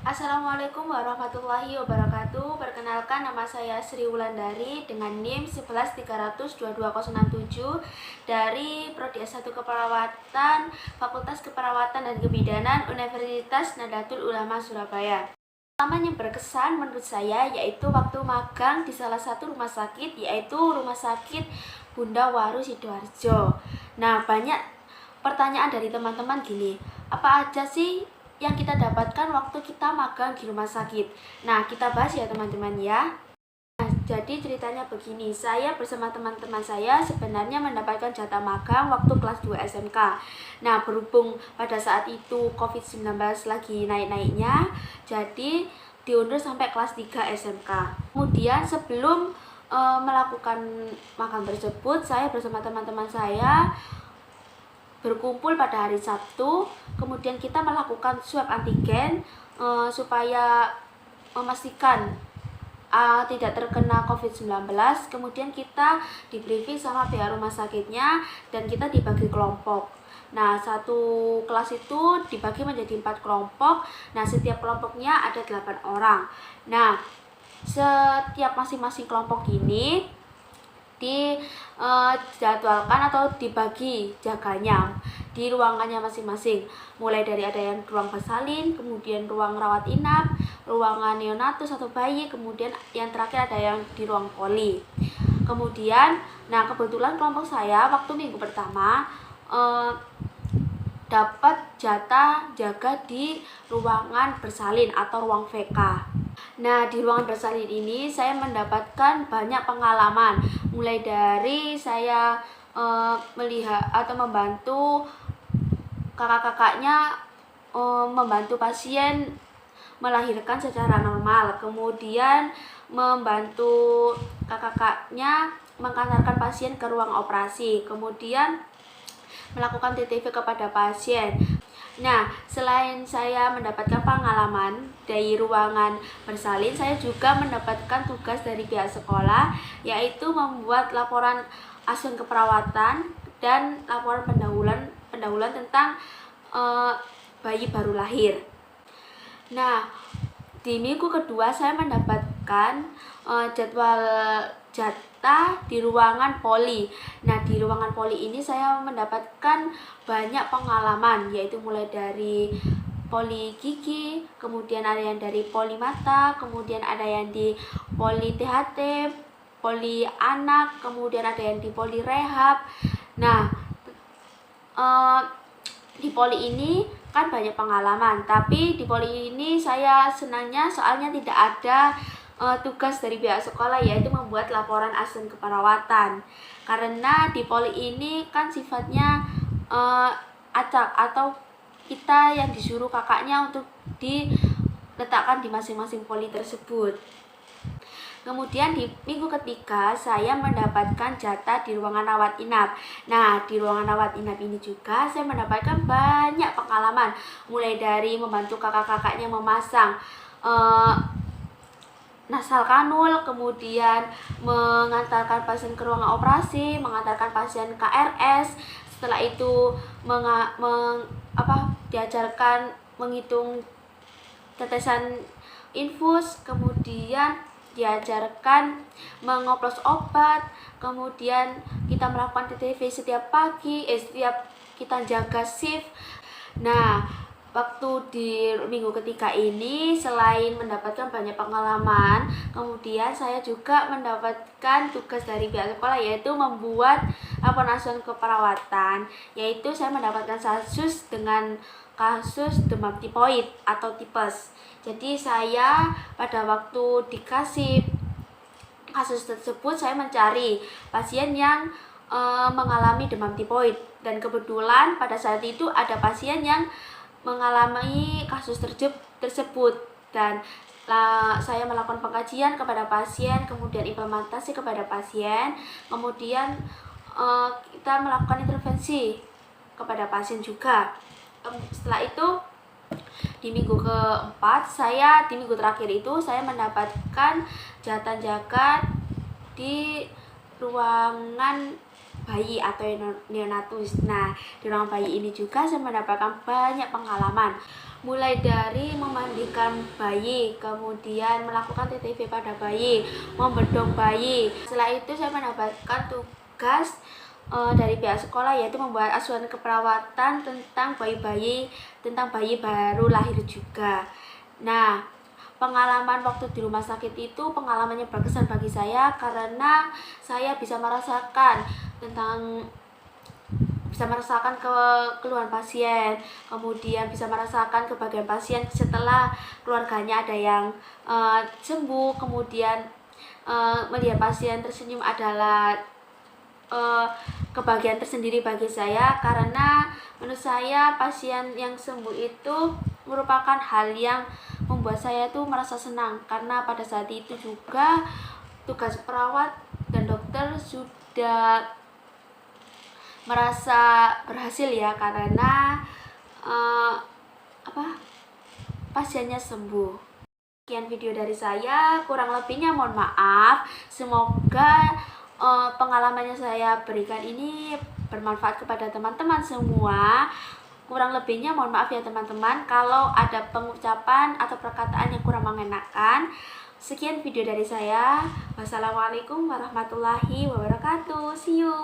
Assalamualaikum warahmatullahi wabarakatuh. Perkenalkan, nama saya Sri Wulandari dengan NIM 11302267 dari Prodi S1 Keperawatan, Fakultas Keperawatan dan Kebidanan, Universitas Nahdlatul Ulama Surabaya. Pengalaman yang berkesan menurut saya yaitu waktu magang di salah satu rumah sakit, yaitu Rumah Sakit Bunda Waru Sidoarjo. Nah, banyak pertanyaan dari teman-teman gini, apa aja sih yang kita dapatkan waktu kita magang di rumah sakit? Nah, kita bahas ya teman-teman ya. Nah, jadi ceritanya begini, saya bersama teman-teman saya sebenarnya mendapatkan jatah magang waktu kelas 2 SMK. Nah, berhubung pada saat itu COVID-19 lagi naik-naiknya, jadi diundur sampai kelas 3 SMK. Kemudian sebelum melakukan magang tersebut, saya bersama teman-teman saya berkumpul pada hari Sabtu, kemudian kita melakukan swab antigen supaya memastikan tidak terkena COVID-19. Kemudian kita di briefing sama pihak rumah sakitnya dan kita dibagi kelompok. Nah, satu kelas itu dibagi menjadi 4 kelompok. Nah, setiap kelompoknya ada 8 orang. Nah, setiap masing-masing kelompok ini dijadwalkan atau dibagi jaganya di ruangannya masing-masing, mulai dari ada yang ruang bersalin, kemudian ruang rawat inap, ruangan neonatus atau bayi, kemudian yang terakhir ada yang di ruang poli. Kemudian, nah kebetulan kelompok saya waktu minggu pertama dapat jatah jaga di ruangan bersalin atau ruang VK. Nah, di ruangan bersalin ini saya mendapatkan banyak pengalaman, mulai dari saya melihat atau membantu kakak-kakaknya membantu pasien melahirkan secara normal, kemudian membantu kakak-kakaknya mengantarkan pasien ke ruang operasi, kemudian melakukan TTV kepada pasien. Nah, selain saya mendapatkan pengalaman dari ruangan bersalin, saya juga mendapatkan tugas dari pihak sekolah, yaitu membuat laporan asuhan keperawatan dan laporan pendahuluan tentang bayi baru lahir. Nah, di minggu kedua saya mendapatkan jadwal jatah di ruangan poli. Nah, di ruangan poli ini saya mendapatkan banyak pengalaman, yaitu mulai dari poli gigi, kemudian ada yang dari poli mata, kemudian ada yang di poli THT, poli anak, kemudian ada yang di poli rehab. Nah, di poli ini kan banyak pengalaman, tapi di poli ini saya senangnya soalnya tidak ada tugas dari pihak sekolah, yaitu membuat laporan asuhan keperawatan. Karena di poli ini kan sifatnya acak atau kita yang disuruh kakaknya untuk diletakkan di masing-masing poli tersebut. Kemudian di minggu ketiga saya mendapatkan jatah di ruangan rawat inap. Nah, di ruangan rawat inap ini juga saya mendapatkan banyak pengalaman, mulai dari membantu kakak-kakaknya memasang nasal kanul, kemudian mengantarkan pasien ke ruangan operasi, mengantarkan pasien KRS. Setelah itu diajarkan menghitung tetesan infus, kemudian diajarkan mengoplos obat, kemudian kita melakukan TTV setiap pagi, setiap kita jaga shift. Nah, waktu di minggu ketiga ini selain mendapatkan banyak pengalaman, kemudian saya juga mendapatkan tugas dari pihak sekolah, yaitu membuat laporan asuhan keperawatan, yaitu saya mendapatkan kasus dengan kasus demam tipoid atau tipes. Jadi saya pada waktu dikasih kasus tersebut, saya mencari pasien yang mengalami demam tipoid, dan kebetulan pada saat itu ada pasien yang mengalami kasus tersebut, dan saya melakukan pengkajian kepada pasien, kemudian implementasi kepada pasien, kemudian kita melakukan intervensi kepada pasien juga. Setelah itu di minggu keempat, di minggu terakhir itu saya mendapatkan jatah jaga di ruangan bayi atau neonatus. Nah, di ruangan bayi ini juga saya mendapatkan banyak pengalaman, mulai dari memandikan bayi, kemudian melakukan TTV pada bayi, membedong bayi. Setelah itu saya mendapatkan tugas dari pihak sekolah, yaitu membuat asuhan keperawatan tentang bayi-bayi, tentang bayi baru lahir juga. Nah, pengalaman waktu di rumah sakit itu pengalamannya berkesan bagi saya karena saya bisa merasakan keluhan pasien, kemudian bisa merasakan kebahagiaan pasien setelah keluarganya ada yang sembuh, kemudian melihat pasien tersenyum adalah kebahagiaan tersendiri bagi saya, karena menurut saya pasien yang sembuh itu merupakan hal yang membuat saya tuh merasa senang, karena pada saat itu juga tugas perawat dan dokter sudah merasa berhasil ya, karena pasiennya sembuh. Sekian video dari saya, kurang lebihnya mohon maaf. Semoga pengalaman yang saya berikan ini bermanfaat kepada teman-teman semua. Kurang lebihnya mohon maaf ya teman-teman kalau ada pengucapan atau perkataan yang kurang mengenakan. Sekian video dari saya. Wassalamualaikum warahmatullahi wabarakatuh. See you.